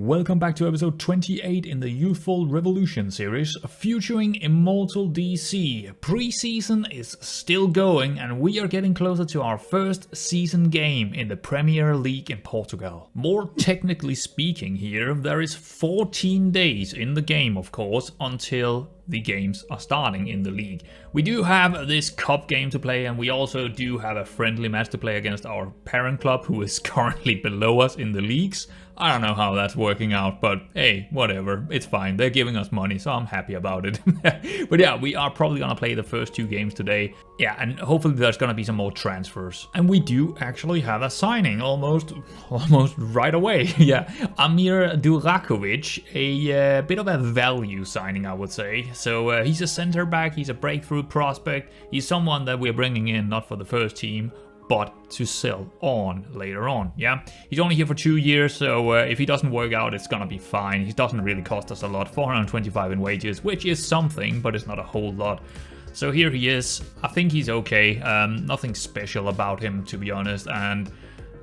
welcome back to episode 28 in the Youthful Revolution series featuring Immortal DC. Pre-season is still going and we are getting closer to our first season game in the Primeira League in Portugal. More technically speaking here, there is 14 days in the game of course until the games are starting in the league. We do have this cup game to play and we also do have a friendly match to play against our parent club who is currently below us in the leagues. I don't know how that's working out, but hey, whatever, it's fine. They're giving us money, so I'm happy about it. But yeah, we are probably gonna play the first two games today. Yeah, and hopefully there's gonna be some more transfers. And we do actually have a signing almost right away. Yeah, Amir Durakovic, a bit of a value signing, I would say. So he's a center back, he's a breakthrough prospect. He's someone that we're bringing in, not for the first team, but to sell on later on. Yeah, he's only here for 2 years, so if he doesn't work out, it's gonna be fine. He doesn't really cost us a lot, 425 in wages, which is something, but it's not a whole lot. So here he is. I think he's okay. Nothing special about him, to be honest. And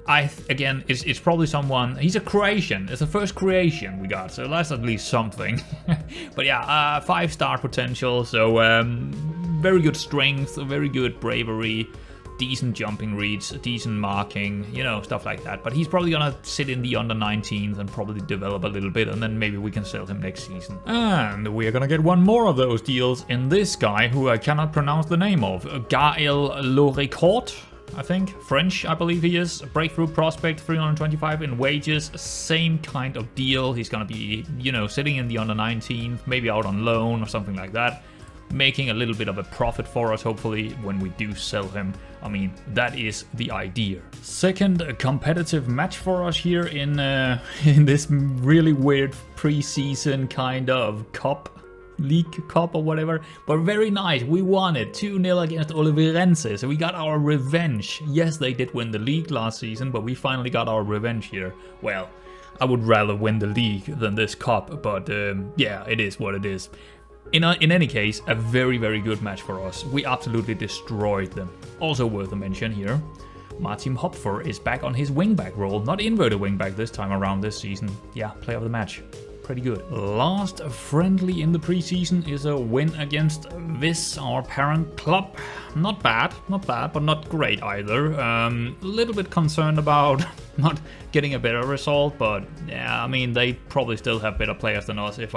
again, it's probably someone. He's a Croatian. It's the first Croatian we got, so that's at least something. But yeah, 5-star potential. So very good strength, very good bravery. Decent jumping reads, decent marking, you know, stuff like that. But he's probably gonna sit in the under 19s and probably develop a little bit, and then maybe we can sell him next season. And we're gonna get one more of those deals in this guy who I cannot pronounce the name of. Gaël Loricourt, I think. French, I believe he is. A breakthrough prospect, 325 in wages. Same kind of deal. He's gonna be, you know, sitting in the under 19s, maybe out on loan or something like that. Making a little bit of a profit for us, hopefully, when we do sell him. I mean, that is the idea. Second competitive match for us here in this really weird pre-season kind of league cup or whatever, but very nice. We won it 2-0 against Oliveirense, so we got our revenge. Yes, they did win the league last season, but we finally got our revenge here. Well, I would rather win the league than this cup, but yeah, it is what it is. In any case, a very, very good match for us. We absolutely destroyed them. Also worth a mention here, Martin Hopfer is back on his wingback role. Not inverted wingback this time around this season. Yeah, player of the match. Pretty good. Last friendly in the preseason is a win against this, our parent club. Not bad, but not great either. A little bit concerned about not getting a better result, but yeah, I mean, they probably still have better players than us. If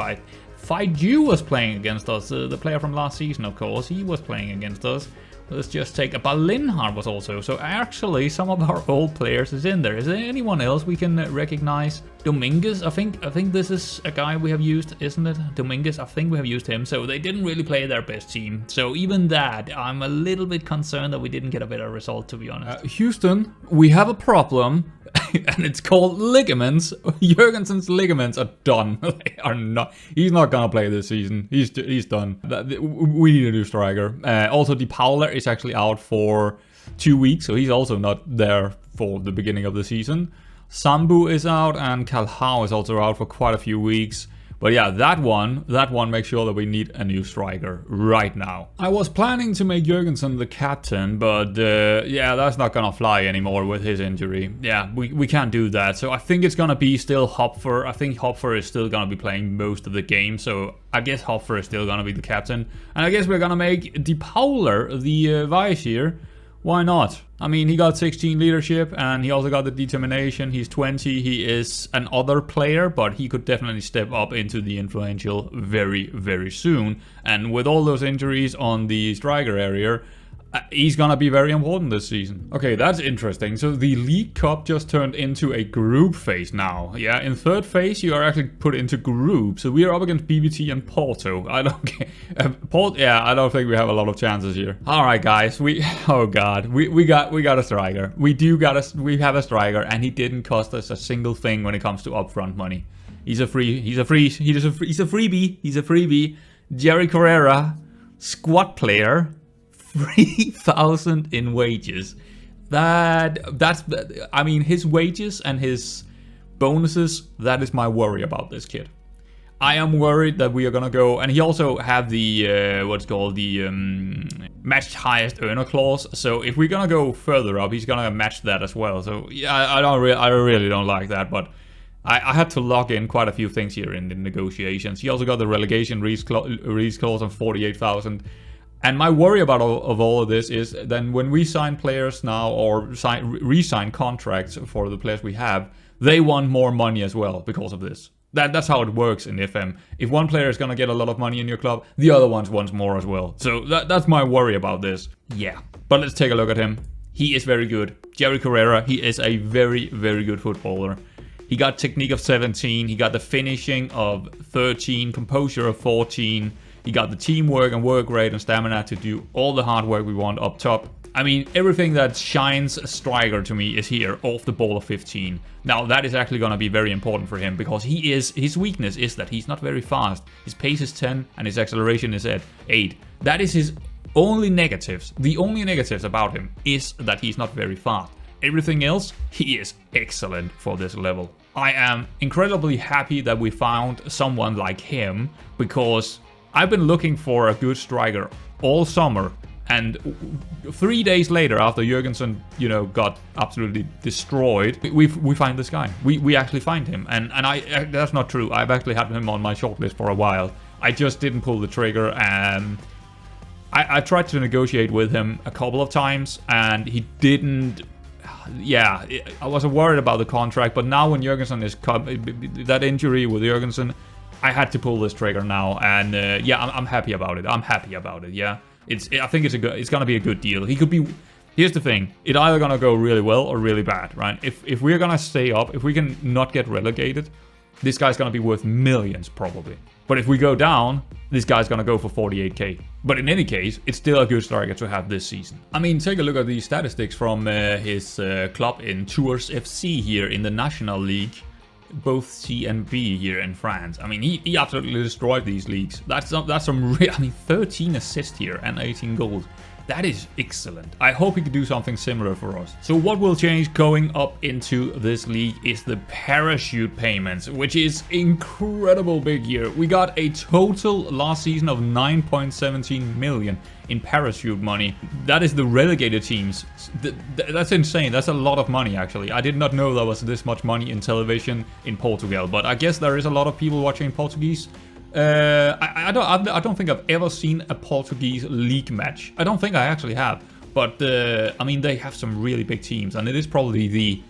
Faidu was playing against us, the player from last season, of course, he was playing against us. Let's just take a Balinhar was also. So actually, some of our old players is in there. Is there anyone else we can recognize? Dominguez, I think this is a guy we have used, isn't it? Dominguez, I think we have used him. So they didn't really play their best team. So even that, I'm a little bit concerned that we didn't get a better result, to be honest. Houston, we have a problem. And it's called ligaments. Jurgensen's ligaments are done. They are not. He's not gonna play this season. He's done. We need a new striker. Also, De Paula is actually out for 2 weeks, so he's also not there for the beginning of the season. Sambu is out, and Calhau is also out for quite a few weeks. But yeah, that one makes sure that we need a new striker right now. I was planning to make Jurgensen the captain, but yeah, that's not gonna fly anymore with his injury. Yeah, we can't do that. So I think it's gonna be still Hopfer. I think Hopfer is still gonna be playing most of the game. So I guess Hopfer is still gonna be the captain. And I guess we're gonna make De Paula the vice here. Why not? I mean, he got 16 leadership and he also got the determination. He's 20. He is an other player, but he could definitely step up into the influential very, very soon. And with all those injuries on the striker area, he's gonna be very important this season. Okay, that's interesting. So the League Cup just turned into a group phase now. Yeah, in third phase you are actually put into groups. So we are up against BBT and Porto. I don't care. Yeah, I don't think we have a lot of chances here. All right, guys. Oh god, we got a striker. We have a striker, and he didn't cost us a single thing when it comes to upfront money. He's a freebie. Jerry Carrera, squad player. 3,000 in wages. I mean, his wages and his bonuses, that is my worry about this kid. I am worried that we are gonna go, and he also have the what's called the match highest earner clause. So if we're gonna go further up, he's gonna match that as well. So yeah, I really don't like that, but I had to log in quite a few things here in the negotiations. He also got the relegation release clause on 48,000. And my worry about all of this is then when we sign players now or re-sign contracts for the players we have, they want more money as well because of this. That's how it works in FM. If one player is going to get a lot of money in your club, the other one wants more as well. So that's my worry about this. Yeah, but let's take a look at him. He is very good. Jerry Carrera, he is a very, very good footballer. He got technique of 17. He got the finishing of 13, composure of 14. He got the teamwork and work rate and stamina to do all the hard work we want up top. I mean, everything that shines a striker to me is here, off the ball of 15. Now, that is actually going to be very important for him because his weakness is that he's not very fast. His pace is 10 and his acceleration is at 8. That is his only negatives. The only negatives about him is that he's not very fast. Everything else, he is excellent for this level. I am incredibly happy that we found someone like him because I've been looking for a good striker all summer. And 3 days later, after Jurgensen, got absolutely destroyed, we find this guy. We actually find him, and that's not true. I've actually had him on my shortlist for a while. I just didn't pull the trigger, and I tried to negotiate with him a couple of times, and he didn't. Yeah, I was worried about the contract, but now when Jurgensen is that injury with Jurgensen, I had to pull this trigger now, and yeah, I'm happy about it. I'm happy about it. Yeah. I think it's gonna be a good deal. He could be. Here's the thing: it's either gonna go really well or really bad, right? If we're gonna stay up, if we can not get relegated, this guy's gonna be worth millions probably. But if we go down, this guy's gonna go for 48k. But in any case, it's still a good striker to have this season. I mean, take a look at these statistics from his club in Tours FC here in the National League. Both C and B here in France. I mean, he absolutely destroyed these leagues. That's some real. I mean, 13 assists here and 18 goals. That is excellent. I hope he could do something similar for us. So what will change going up into this league is the parachute payments, which is incredible big here. We got a total last season of 9.17 million in parachute money. That is the relegated teams. That's insane. That's a lot of money, actually. I did not know there was this much money in television in Portugal, but I guess there is a lot of people watching Portuguese. I don't think I've ever seen a Portuguese league match. I don't think I actually have. But, I mean, they have some really big teams. And it is probably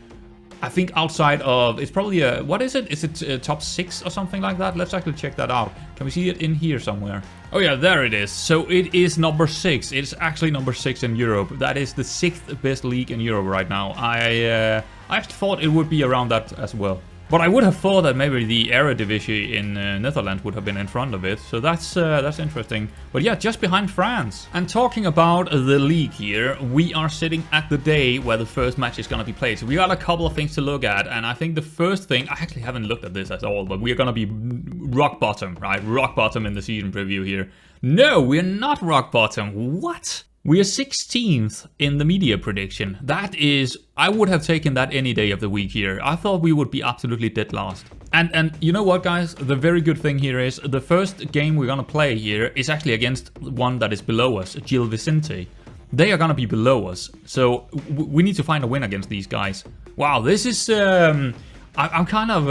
I think outside of... It's probably a... What is it? Is it top 6 or something like that? Let's actually check that out. Can we see it in here somewhere? Oh yeah, there it is. So it is number 6. It's actually number 6 in Europe. That is the 6th best league in Europe right now. I thought it would be around that as well. But I would have thought that maybe the Eredivisie in Netherlands would have been in front of it. So that's interesting. But yeah, just behind France. And talking about the league here, we are sitting at the day where the first match is going to be played. So we got a couple of things to look at. And I think the first thing, I actually haven't looked at this at all, but we're going to be rock bottom, right? Rock bottom in the season preview here. No, we're not rock bottom. What? We are 16th in the media prediction. That is, I would have taken that any day of the week here. I thought we would be absolutely dead last. And you know what, guys? The very good thing here is the first game we're gonna play here is actually against one that is below us, Gil Vicente. They are gonna be below us, so we need to find a win against these guys. Wow, this is I'm kind of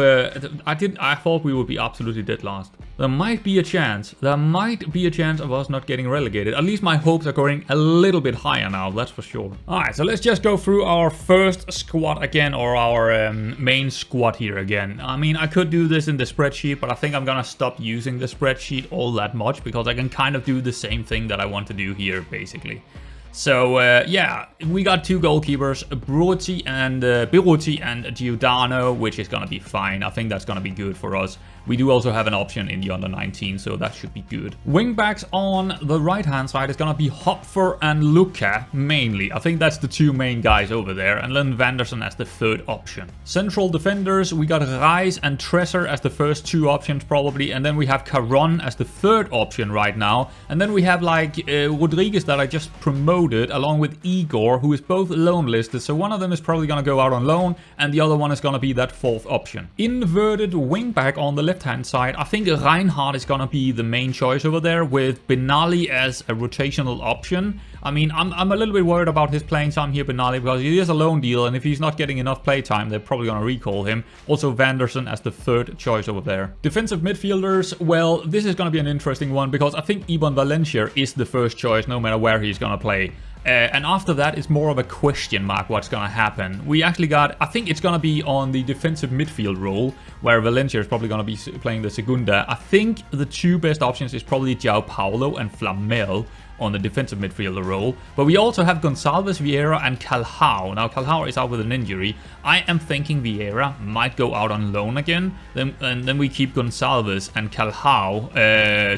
I thought we would be absolutely dead last. There might be a chance. There might be a chance of us not getting relegated. At least my hopes are going a little bit higher now, that's for sure. Alright, so let's just go through our first squad again, or our main squad here again. I mean, I could do this in the spreadsheet, but I think I'm gonna stop using the spreadsheet all that much, because I can kind of do the same thing that I want to do here, basically. So, yeah, we got 2 goalkeepers, Beruti and Giordano, which is gonna be fine. I think that's gonna be good for us. We do also have an option in the under 19, so that should be good. Wingbacks on the right-hand side is gonna be Hopfer and Luca, mainly. I think that's the 2 main guys over there, and then Vanderson as the 3rd option. Central defenders, we got Reis and Tresser as the first 2 options, probably, and then we have Caron as the 3rd option right now, and then we have, like, Rodriguez that I just promoted, along with Igor, who is both loan listed, so one of them is probably gonna go out on loan, and the other one is gonna be that 4th option. Inverted wingback on the left-hand side, I think Reinhardt is gonna be the main choice over there, with Benali as a rotational option. I mean, I'm a little bit worried about his playing time here, Benali, because he is a loan deal, and if he's not getting enough play time, they're probably going to recall him. Also, Vanderson as the third choice over there. Defensive midfielders, well, this is going to be an interesting one, because I think Ibon Valencia is the first choice, no matter where he's going to play. And after that, it's more of a question mark what's going to happen. We actually got, I think it's going to be on the defensive midfield role, where Valencia is probably going to be playing the Segunda. I think the two best options is probably João Paulo and Flamel on the defensive midfielder role. But we also have Gonçalves, Vieira and Calhau. Now, Calhau is out with an injury. I am thinking Vieira might go out on loan again. And then we keep Gonçalves and Calhau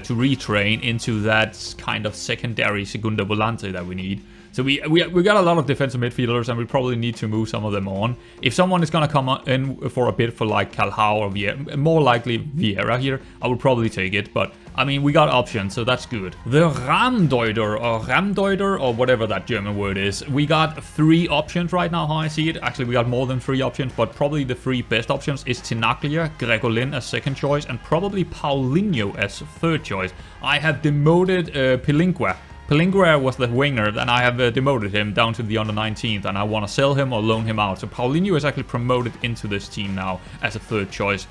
to retrain into that kind of secondary Segunda Volante that we need. So we got a lot of defensive midfielders, and we probably need to move some of them on. If someone is going to come in for a bid for like Calhau or Vieira, more likely Vieira here, I would probably take it. But I mean, we got options, so that's good. The Ramdeuter or whatever that German word is. We got 3 options right now, how I see it. Actually, we got more than 3 options, but probably the 3 best options is Tinaglia, Gregolin as second choice, and probably Paulinho as third choice. I have demoted Pilinqua. Primeira was the winger, and I have demoted him down to the under 19th, and I want to sell him or loan him out. So Paulinho is actually promoted into this team now as a third choice.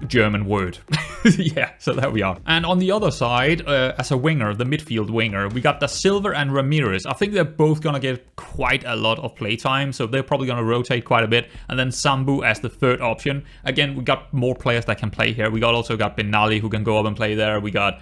German word. Yeah, so there we are. And on the other side, as a winger, the midfield winger, we got Da Silva and Ramirez. I think they're both gonna get quite a lot of playtime, so they're probably gonna rotate quite a bit. And then Sambu as the third option. Again, we got more players that can play here. We also got Benali who can go up and play there. We got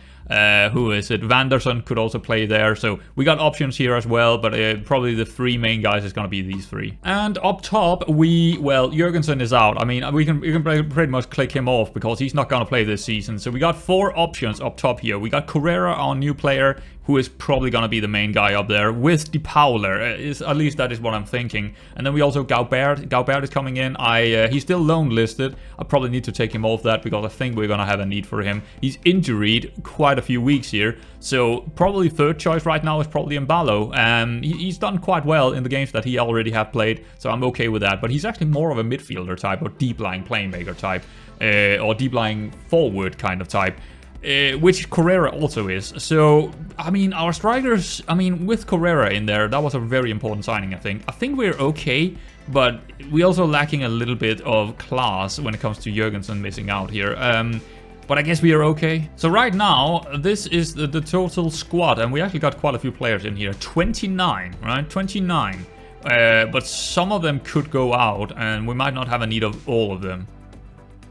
who is it? Vanderson could also play there. So we got options here as well, but probably the 3 main guys is going to be these 3. And up top, well, Jurgensen is out. I mean, we can pretty much click him off because he's not going to play this season. So we got 4 options up top here. We got Carrera, our new player, who is probably going to be the main guy up there, with De Pauler. At least that is what I'm thinking. And then we also Gaubert. Gaubert is coming in. He's still loan listed. I probably need to take him off that because I think we're going to have a need for him. He's injured quite a few weeks here. So probably third choice right now is probably Mbalo. He's done quite well in the games that he already have played. So I'm okay with that. But he's actually more of a midfielder type or deep-lying playmaker type. Or deep-lying forward kind of type. Which Carrera also is. So, I mean, our strikers, I mean, with Carrera in there, that was a very important signing, I think. I think we're okay, but we're also lacking a little bit of class when it comes to Jurgensen missing out here. But I guess we are okay. So right now, this is the total squad, and we actually got quite a few players in here. 29, right? 29. But some of them could go out, and we might not have a need of all of them.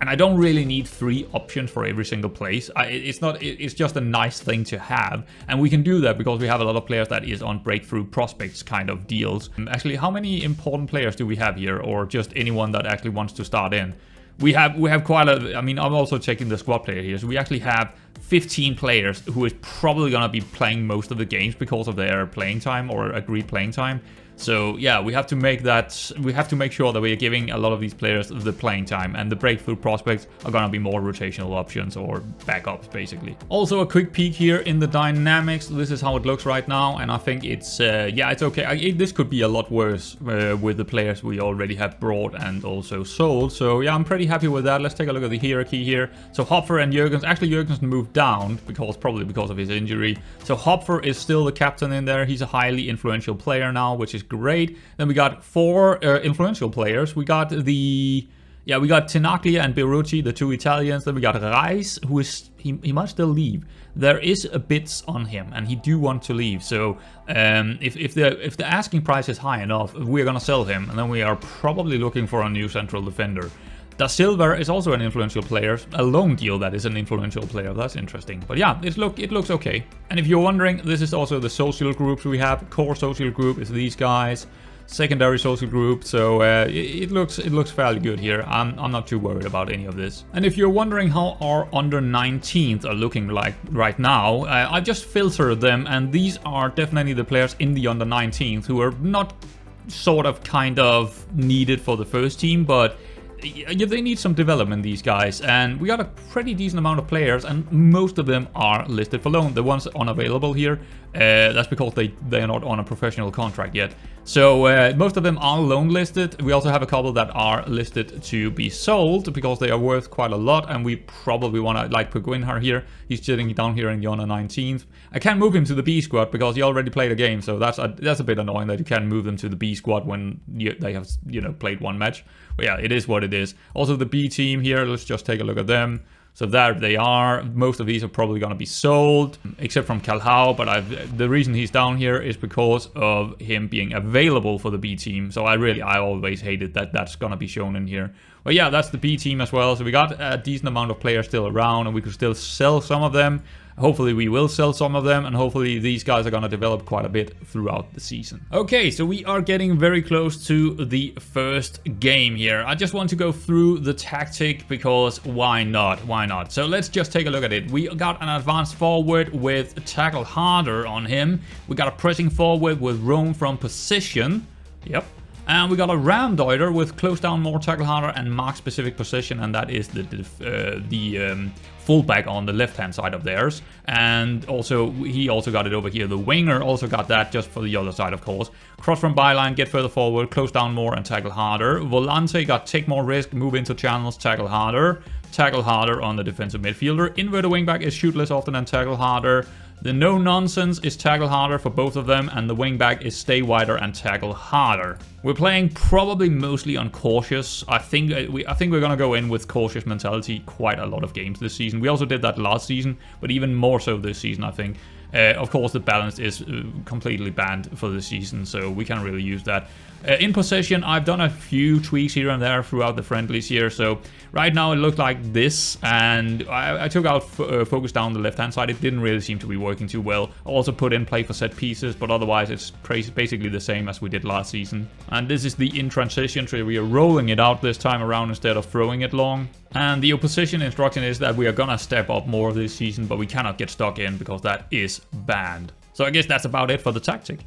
And I don't really need 3 options for every single place. It's just a nice thing to have. And we can do that because we have a lot of players that is on breakthrough prospects kind of deals. Actually, how many important players do we have here? Or just anyone that actually wants to start in? We have quite a... I mean, I'm also checking the squad player here. So we actually have 15 players who is probably going to be playing most of the games because of their playing time or agreed playing time. So yeah, we have to make sure that we are giving a lot of these players the playing time, and the breakthrough prospects are gonna be more rotational options or backups basically. Also a quick peek here in the dynamics. This is how it looks right now, and I think it's yeah, it's okay. This could be a lot worse with the players we already have brought and also sold. So yeah, I'm pretty happy with that. Let's take a look at the hierarchy here. So Hopfer and Jurgens, actually Jurgensen moved down probably because of his injury. So Hopfer is still the captain in there. He's a highly influential player now, which is great. Then we got 4 influential players. We got we got Tinaglia and Berucci, the 2 Italians. Then we got Reis, who is he might still leave. There is a bits on him, and he do want to leave. So if the asking price is high enough, we're gonna sell him, and then we are probably looking for a new central defender. Da Silva is also an influential player, a loan deal that is an influential player. That's interesting. But yeah, it looks okay. And if you're wondering, this is also the social groups we have. Core social group is these guys. Secondary social group, so it looks fairly good here. I'm not too worried about any of this. And if you're wondering how our under 19th are looking like right now, I've just filtered them, and these are definitely the players in the under 19th who are not kind of needed for the first team, but they need some development, these guys, and we got a pretty decent amount of players, and most of them are listed for loan. The ones unavailable here, that's because they are not on a professional contract yet. So most of them are loan listed. We also have a couple that are listed to be sold because they are worth quite a lot, and we probably want to, like Primeira here, he's sitting down here in the under 19th. I can't move him to the B squad because he already played a game, so that's a bit annoying that you can't move them to the B squad when they have, played one match. But yeah, it is what it is. Also the B team here, let's just take a look at them. So there they are. Most of these are probably going to be sold, except from Calhau, but the reason he's down here is because of him being available for the B team. So I always hated that that's going to be shown in here. But yeah, that's the B team as well. So we got a decent amount of players still around, and we could still sell some of them. Hopefully we will sell some of them, and hopefully these guys are going to develop quite a bit throughout the season. Okay, so we are getting very close to the first game here. I just want to go through the tactic because why not? Why not? So let's just take a look at it. We got an advanced forward with tackle harder on him. We got a pressing forward with roam from position. Yep. And we got a ramdoider with close down more, tackle harder, and mark specific position, and that is the fullback on the left hand side of theirs. And also he also got it over here. The winger also got that, just for the other side, of course. Cross from byline, get further forward, close down more, and tackle harder. Volante got take more risk, move into channels, tackle harder. Tackle harder on the defensive midfielder. Inverted wingback is shoot less often and tackle harder. The no nonsense is tackle harder for both of them, and the wingback is stay wider and tackle harder. We're playing probably mostly on cautious. I think we're gonna go in with cautious mentality quite a lot of games this season. We also did that last season, but even more so this season, I think. Of course, the balance is completely banned for this season, so we can't really use that. In possession, I've done a few tweaks here and there throughout the friendlies here. So right now it looked like this, and I took out focus down the left-hand side. It didn't really seem to be working too well. Also put in play for set pieces, but otherwise it's basically the same as we did last season. And this is the in transition, so we are rolling it out this time around instead of throwing it long. And the opposition instruction is that we are gonna step up more this season, but we cannot get stuck in because that is banned. So I guess that's about it for the tactic.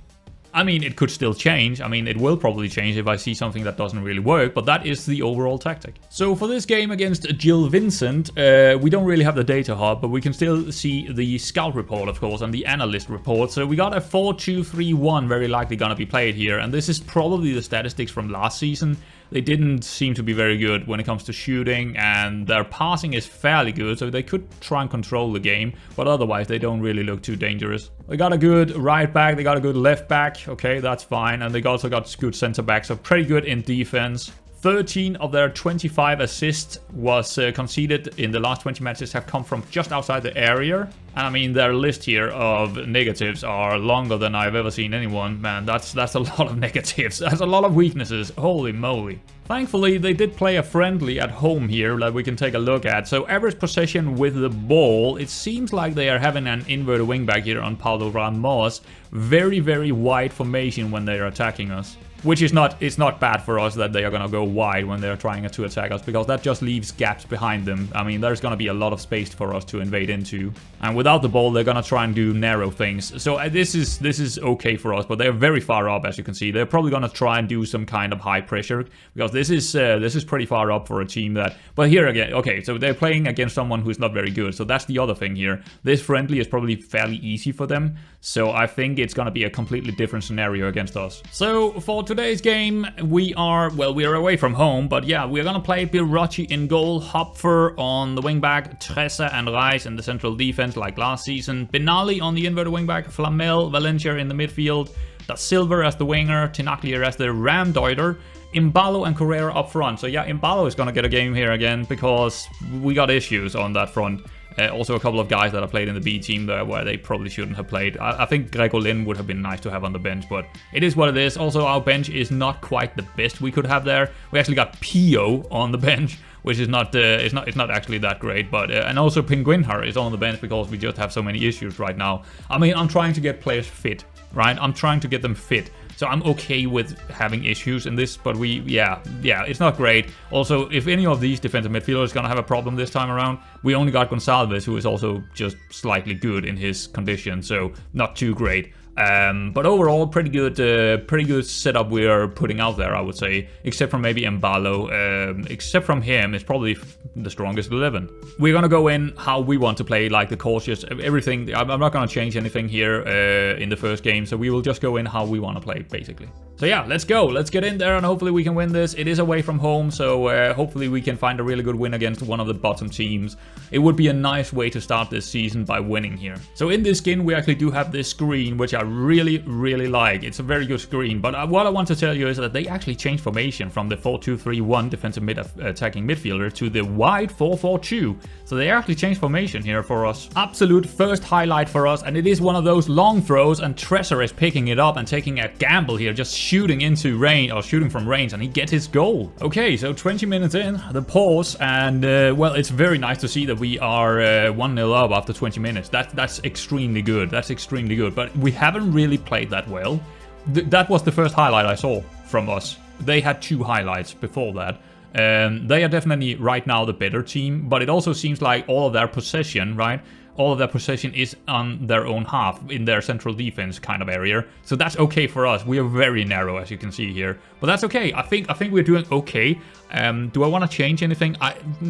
I mean, it could still change. I mean, it will probably change if I see something that doesn't really work, but that is the overall tactic. So for this game against Jill Vincent, we don't really have the data hub, but we can still see the scout report, of course, and the analyst report. So we got a 4-2-3-1 very likely gonna be played here, and this is probably the statistics from last season. They didn't seem to be very good when it comes to shooting, and their passing is fairly good, so they could try and control the game, but otherwise they don't really look too dangerous. They got a good right back, they got a good left back, okay, that's fine, and they also got good center back, so pretty good in defense. 13 of their 25 assists was conceded in the last 20 matches have come from just outside the area. And I mean, their list here of negatives are longer than I've ever seen anyone. Man, that's a lot of negatives. That's a lot of weaknesses. Holy moly. Thankfully, they did play a friendly at home here that we can take a look at. So average possession with the ball, it seems like they are having an inverted wingback here on Paulo Ramos. Very, very wide formation when they are attacking us. Which is it's not bad for us that they are going to go wide when they're trying to attack us, because that just leaves gaps behind them. I mean, there's going to be a lot of space for us to invade into. And without the ball, they're going to try and do narrow things. So this is okay for us, but they're very far up, as you can see. They're probably going to try and do some kind of high pressure, because this is pretty far up for a team that... But here again, okay, so they're playing against someone who's not very good. So that's the other thing here. This friendly is probably fairly easy for them. So I think it's going to be a completely different scenario against us. So for today's game, we are away from home, but yeah, we're gonna play Birocci in goal, Hopfer on the wingback, Tressa and Reis in the central defense like last season, Benali on the inverted wingback, Flamel, Valencia in the midfield, Da Silva as the winger, Tinaklier as the ramdoider, Imbalo and Carrera up front. So yeah, Imbalo is gonna get a game here again because we got issues on that front. Also a couple of guys that have played in the B team there where they probably shouldn't have played. I think Greco Lin would have been nice to have on the bench, but it is what it is. Also, our bench is not quite the best we could have there. We actually got Pio on the bench, which is not it's not actually that great. But and also Pinguinhar is on the bench because we just have so many issues right now. I mean, I'm trying to get players fit, right? I'm trying to get them fit. So I'm okay with having issues in this, but yeah, it's not great. Also, if any of these defensive midfielders is going to have a problem this time around, we only got Gonçalves, who is also just slightly good in his condition, so not too great. But overall, pretty good setup we are putting out there, I would say. Except from maybe Imbalo. Except from him, it's probably the strongest 11. We're gonna go in how we want to play, like the cautious, everything. I'm not gonna change anything here in the first game, so we will just go in how we want to play, basically. So yeah, let's go. Let's get in there and hopefully we can win this. It is away from home, so hopefully we can find a really good win against one of the bottom teams. It would be a nice way to start this season by winning here. So in this skin, we actually do have this screen, which I really, really like. It's a very good screen, but what I want to tell you is that they actually changed formation from the 4-2-3-1 defensive attacking midfielder to the wide 4-4-2. So they actually changed formation here for us. Absolute first highlight for us, and it is one of those long throws, and Treasure is picking it up and taking a gamble here, just shooting into range, or shooting from range, and he gets his goal. Okay, so 20 minutes in, the pause, and well, it's very nice to see that we are 1-0 up after 20 minutes. That's extremely good. That's extremely good, but we haven't really played that well. That was the first highlight I saw from us. They had 2 highlights before that. They are definitely right now the better team, but it also seems like all of their possession, right? All of their possession is on their own half, in their central defense kind of area. So that's okay for us. We are very narrow, as you can see here. But that's okay. I think we're doing okay. Do I want to change anything?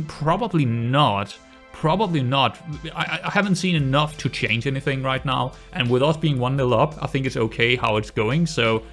Probably not. Probably not. I haven't seen enough to change anything right now. And with us being 1-0 up, I think it's okay how it's going. So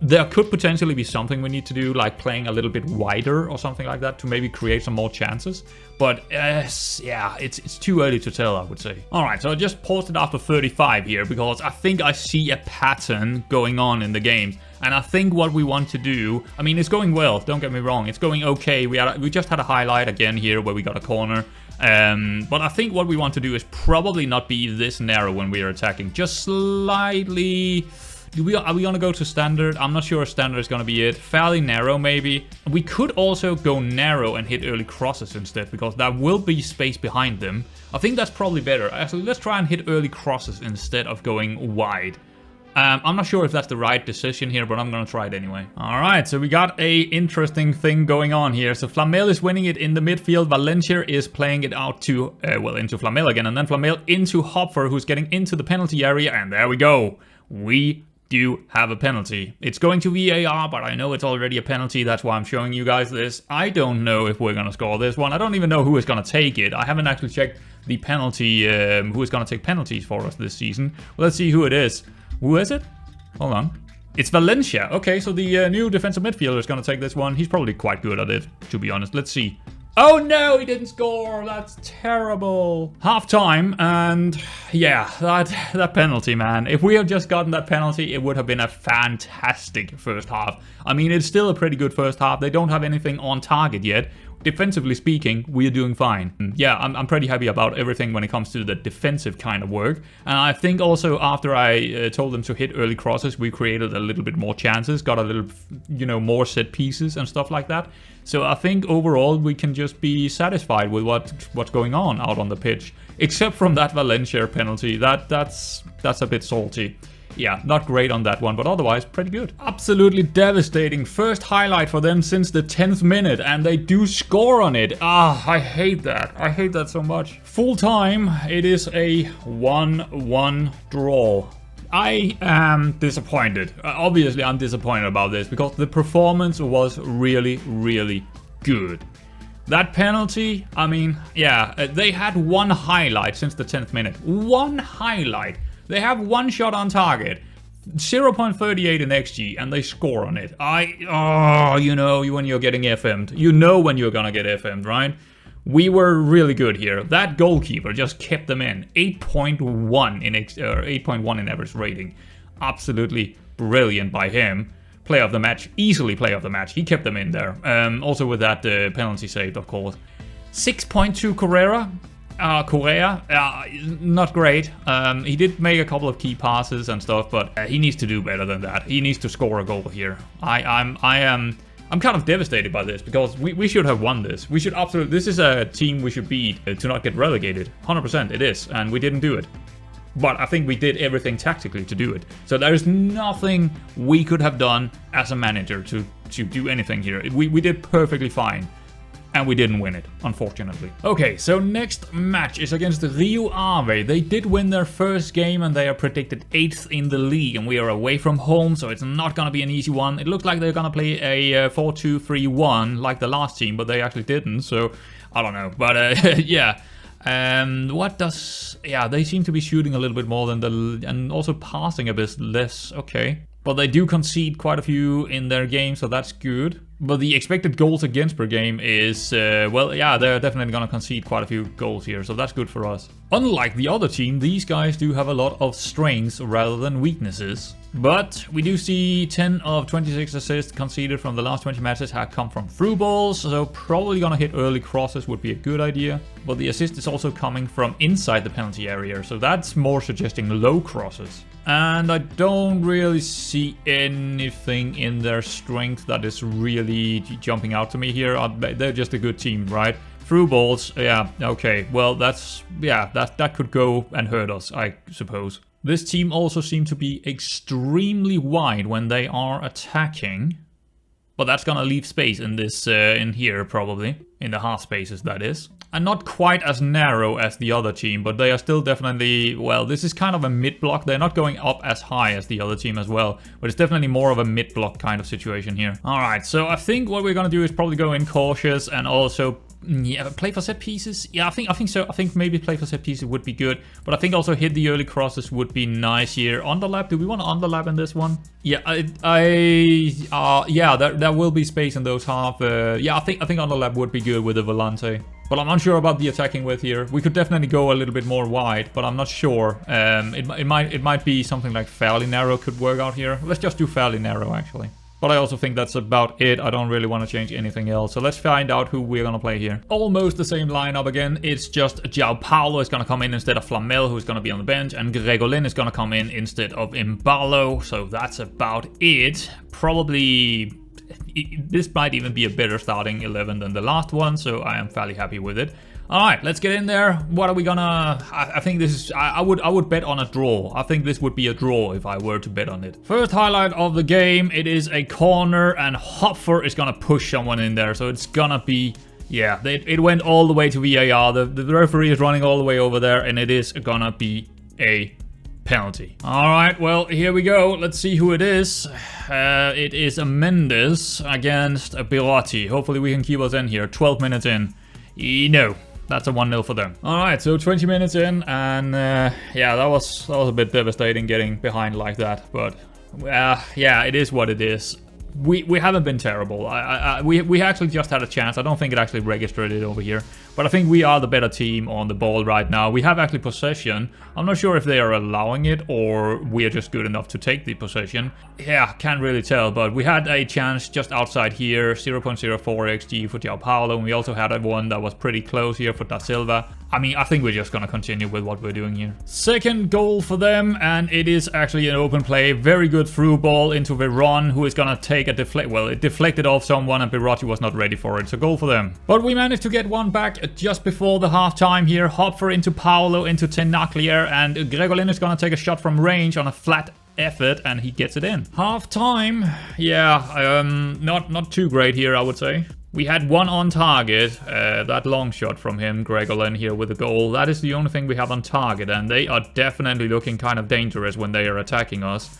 there could potentially be something we need to do, like playing a little bit wider or something like that to maybe create some more chances. But yeah, it's too early to tell, I would say. All right, so I just paused it after 35 here because I think I see a pattern going on in the games. And I think what we want to do, I mean, it's going well, don't get me wrong. It's going okay. We just had a highlight again here where we got a corner. But I think what we want to do is probably not be this narrow when we are attacking. Just slightly... Are we going to go to standard? I'm not sure if standard is going to be it. Fairly narrow, maybe. We could also go narrow and hit early crosses instead, because there will be space behind them. I think that's probably better. Actually, let's try and hit early crosses instead of going wide. I'm not sure if that's the right decision here, but I'm going to try it anyway. All right, so we got a interesting thing going on here. So Flamel is winning it in the midfield. Valencia is playing it out to, well, into Flamel again. And then Flamel into Hopfer, who's getting into the penalty area. And there we go. We do have a penalty. It's going to VAR, but I know it's already a penalty. That's why I'm showing you guys this. I don't know if we're going to score this one. I don't even know who is going to take it. I haven't actually checked the penalty, who is going to take penalties for us this season. Well, let's see who it is. Who is it? Hold on. It's Valencia. Okay, so the new defensive midfielder is going to take this one. He's probably quite good at it, to be honest. Let's see. Oh no, he didn't score. That's terrible. Half time, and yeah, that penalty, man. If we had just gotten that penalty, it would have been a fantastic first half. I mean, it's still a pretty good first half. They don't have anything on target yet. Defensively speaking, we are doing fine. Yeah, I'm pretty happy about everything when it comes to the defensive kind of work. And I think also after I told them to hit early crosses, we created a little bit more chances, got a little, you know, more set pieces and stuff like that. So I think overall we can just be satisfied with what's going on out on the pitch. Except from that Valencia penalty, that's a bit salty. Yeah, not great on that one, but otherwise pretty good. Absolutely devastating. First highlight for them since the 10th minute, and they do score on it. Ah, I hate that. I hate that so much. Full time, it is a 1-1 draw. I am disappointed. Obviously, I'm disappointed about this because the performance was really, really good. That penalty, I mean, yeah, they had one highlight since the 10th minute. One highlight. They have one shot on target, 0.38 in XG, and they score on it. You know, when you're getting FM'd. You know when you're gonna get FM'd, right? We were really good here. That goalkeeper just kept them in. 8.1 in 8.1 in average rating. Absolutely brilliant by him. Player of the match, easily player of the match. He kept them in there. Also with that penalty saved, of course. 6.2 Correa. Correa, not great. He did make a couple of key passes and stuff, but he needs to do better than that. He needs to score a goal here. I'm kind of devastated by this because we should have won this. We should absolutely. This is a team we should beat to not get relegated. 100% it is, and we didn't do it. But I think we did everything tactically to do it. So there is nothing we could have done as a manager to do anything here. We did perfectly fine. And we didn't win it, unfortunately. Okay, so next match is against Rio Ave. They did win their first game and they are predicted 8th in the league. And we are away from home, so it's not going to be an easy one. It looks like they're going to play a 4-2-3-1 like the last team, but they actually didn't. So, I don't know. But, yeah. Yeah, they seem to be shooting a little bit more than and also passing a bit less. Okay. But they do concede quite a few in their game, so that's good. But the expected goals against per game is, well, yeah, they're definitely going to concede quite a few goals here, so that's good for us. Unlike the other team, these guys do have a lot of strengths rather than weaknesses. But we do see 10 of 26 assists conceded from the last 20 matches have come from through balls, so probably going to hit early crosses would be a good idea. But the assist is also coming from inside the penalty area, so that's more suggesting low crosses. And I don't really see anything in their strength that is really jumping out to me here. They're just a good team, right? Through balls, yeah, okay. Well, that could go and hurt us, I suppose. This team also seems to be extremely wide when they are attacking. But that's gonna leave space in this, in here probably. In the half spaces, that is. And not quite as narrow as the other team, but they are still definitely, well, this is kind of a mid-block. They're not going up as high as the other team as well, but it's definitely more of a mid-block kind of situation here. All right, so I think what we're gonna do is probably go in cautious and also, yeah, play for set pieces. Yeah, I think so. I think maybe play for set pieces would be good, but I think also hit the early crosses would be nice here. Underlap, do we want to underlap in this one? Yeah, yeah, there will be space in those half. Yeah, I think underlap would be good with the Volante. But I'm unsure about the attacking width here. We could definitely go a little bit more wide, but I'm not sure. It might be something like fairly narrow could work out here. Let's just do fairly narrow actually. But I also think that's about it. I don't really want to change anything else. So let's find out who we're going to play here. Almost the same lineup again. It's just João Paulo is going to come in instead of Flamel, who's going to be on the bench. And Gregolin is going to come in instead of Imbalo. So that's about it. Probably... this might even be a better starting 11 than the last one, so I am fairly happy with it. All right, let's get in there. What are we gonna... I think this is... I would bet on a draw. I think this would be a draw if I were to bet on it. First highlight of the game, it is a corner, and Hopfer is gonna push someone in there, so it's gonna be... yeah, it went all the way to VAR. The referee is running all the way over there, and it is gonna be a penalty. All right, well, here we go. Let's see who it is. It is a Mendes against a Birotti. Hopefully we can keep us in here. 12 minutes in. No, that's a 1-0 for them. All right, so 20 minutes in, and yeah, that was a bit devastating getting behind like that. But yeah, it is what it is. We haven't been terrible. We actually just had a chance. I don't think it actually registered it over here. But I think we are the better team on the ball right now. We have actually possession. I'm not sure if they are allowing it or we are just good enough to take the possession. Yeah, can't really tell. But we had a chance just outside here. 0.04 XG for João Paulo. And we also had one that was pretty close here for Da Silva. I mean, I think we're just going to continue with what we're doing here. Second goal for them. And it is actually an open play. Very good through ball into Veron, who is going to take a deflect. Well, it deflected off someone and Birotti was not ready for it. So goal for them. But we managed to get one back just before the half-time here. Hopfer into Paulo, into Tenaclier, and Gregolin is going to take a shot from range on a flat effort, and he gets it in. Half-time, yeah, not too great here, I would say. We had one on target, that long shot from him, Gregolin here with a goal. That is the only thing we have on target, and they are definitely looking kind of dangerous when they are attacking us.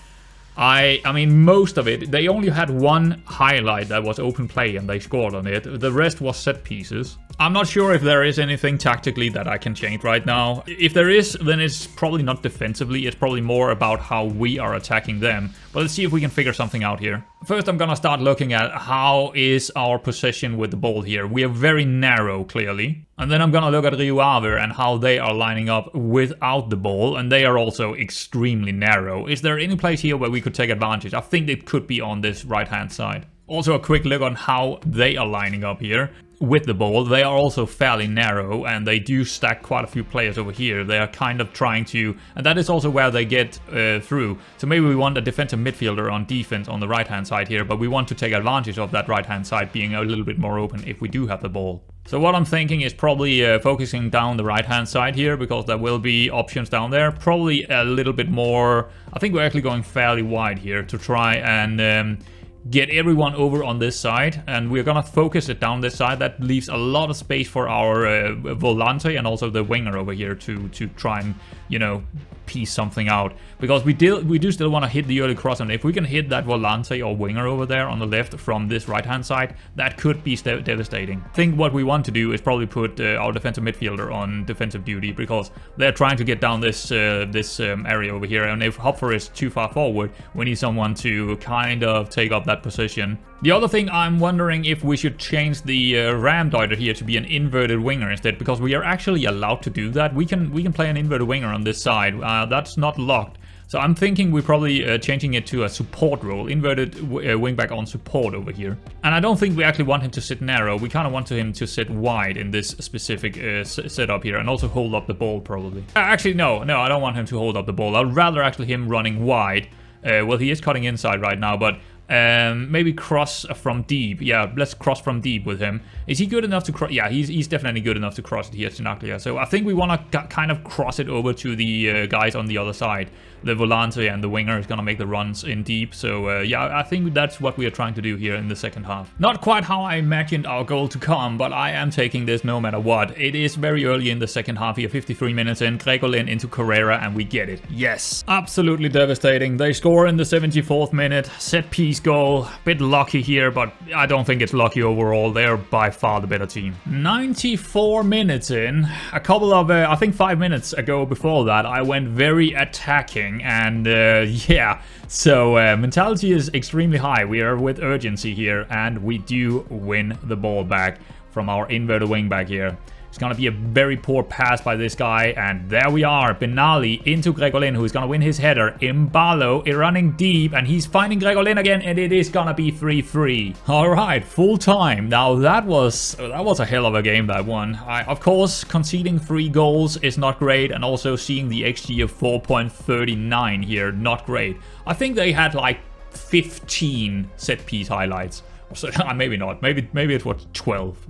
I mean, most of it, they only had one highlight that was open play and they scored on it. The rest was set pieces. I'm not sure if there is anything tactically that I can change right now. If there is, then it's probably not defensively. It's probably more about how we are attacking them. But let's see if we can figure something out here. First, I'm gonna start looking at how is our possession with the ball here. We are very narrow, clearly. And then I'm gonna look at Rio Ave and how they are lining up without the ball. And they are also extremely narrow. Is there any place here where we could take advantage? I think it could be on this right-hand side. Also a quick look on how they are lining up here with the ball. They are also fairly narrow and they do stack quite a few players over here. They are kind of trying to, and that is also where they get through. So maybe we want a defensive midfielder on defense on the right hand side here, but we want to take advantage of that right hand side being a little bit more open if we do have the ball. So what I'm thinking is probably focusing down the right hand side here, because there will be options down there. Probably a little bit more, I think we're actually going fairly wide here to try and get everyone over on this side, and we're gonna focus it down this side. That leaves a lot of space for our volante and also the winger over here to try and, you know, piece something out, because we do still want to hit the early cross, and if we can hit that volante or winger over there on the left from this right hand side, that could be devastating. I think what we want to do is probably put our defensive midfielder on defensive duty, because they're trying to get down this area over here, and if Hopfer is too far forward, we need someone to kind of take up that position. The other thing, I'm wondering if we should change the Ramdeuter here to be an inverted winger instead, because we are actually allowed to do that. We can play an inverted winger on this side. That's not locked. So I'm thinking we're probably changing it to a support role, inverted wingback on support over here. And I don't think we actually want him to sit narrow. We kind of want him to sit wide in this specific setup here, and also hold up the ball probably. Actually, no, I don't want him to hold up the ball. I'd rather actually him running wide. Well, he is cutting inside right now, but maybe cross from deep. Yeah, let's cross from deep with him. Is he good enough to cross? Yeah, he's definitely good enough to cross it here, Sinaglia. So I think we want to kind of cross it over to the guys on the other side. The volante and the winger is going to make the runs in deep. So yeah, I think that's what we are trying to do here in the second half. Not quite how I imagined our goal to come, but I am taking this no matter what. It is very early in the second half here, 53 minutes in. Gregolin into Carrera, and we get it. Yes, absolutely devastating. They score in the 74th minute. Set piece goal. Bit lucky here, but I don't think it's lucky overall. They're by far the better team. 94 minutes in. A couple of, I think 5 minutes ago before that, I went very attacking. And yeah, so mentality is extremely high. We are with urgency here, and we do win the ball back from our inverted wing back here. It's going to be a very poor pass by this guy, and there we are. Benali into Gregolin, who's going to win his header. Imbalo running deep, and he's finding Gregolin again, and it is going to be 3-3. All right, full time. Now that was a hell of a game, that one. Of course, conceding 3 goals is not great, and also seeing the XG of 4.39 here, not great. I think they had like 15 set piece highlights. So, maybe not. Maybe it was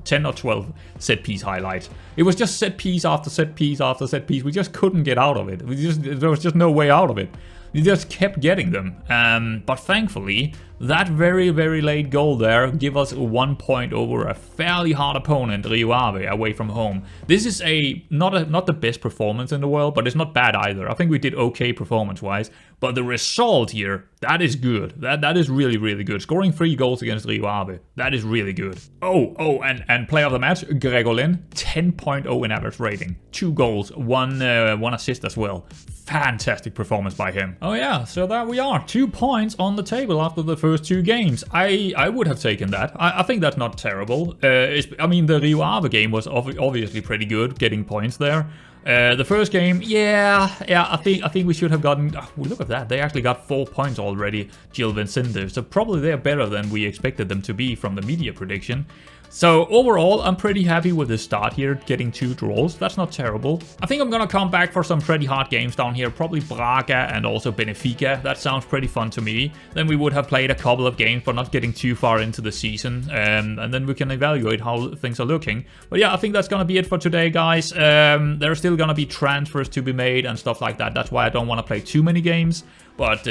10 or 12 set piece highlights. It was just set piece after set piece after set piece. We just couldn't get out of it. There was just no way out of it. We just kept getting them. But thankfully, that very, very late goal there give us 1 point over a fairly hard opponent, Rio Ave, away from home. This is not the best performance in the world, but it's not bad either. I think we did okay performance-wise. But the result here, that is good. That is really, really good. Scoring 3 goals against Rio Ave, that is really good. And player of the match, Gregolin, 10.0 in average rating. 2 goals, one assist as well. Fantastic performance by him. Oh yeah, so there we are. 2 points on the table after the first 2 games. I would have taken that. I think that's not terrible. I mean, the Rio Ave game was obviously pretty good, getting points there. The first game, yeah, I think we should have gotten. Oh, look at that! They actually got 4 points already, Gil Vincente. So probably they're better than we expected them to be from the media prediction. So overall, I'm pretty happy with the start here, getting 2 draws. That's not terrible. I think I'm gonna come back for some pretty hard games down here, probably Braga and also Benfica. That sounds pretty fun to me. Then we would have played a couple of games, but not getting too far into the season. And then we can evaluate how things are looking. But yeah, I think that's gonna be it for today, guys. There's still gonna be transfers to be made and stuff like that. That's why I don't want to play too many games. But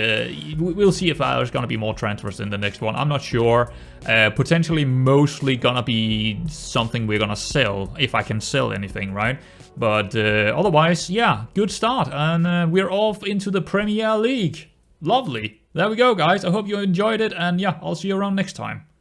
we'll see if there's going to be more transfers in the next one. I'm not sure. Potentially mostly going to be something we're going to sell, if I can sell anything, right? But otherwise, yeah, good start. And we're off into the Premier League. Lovely. There we go, guys. I hope you enjoyed it. And yeah, I'll see you around next time.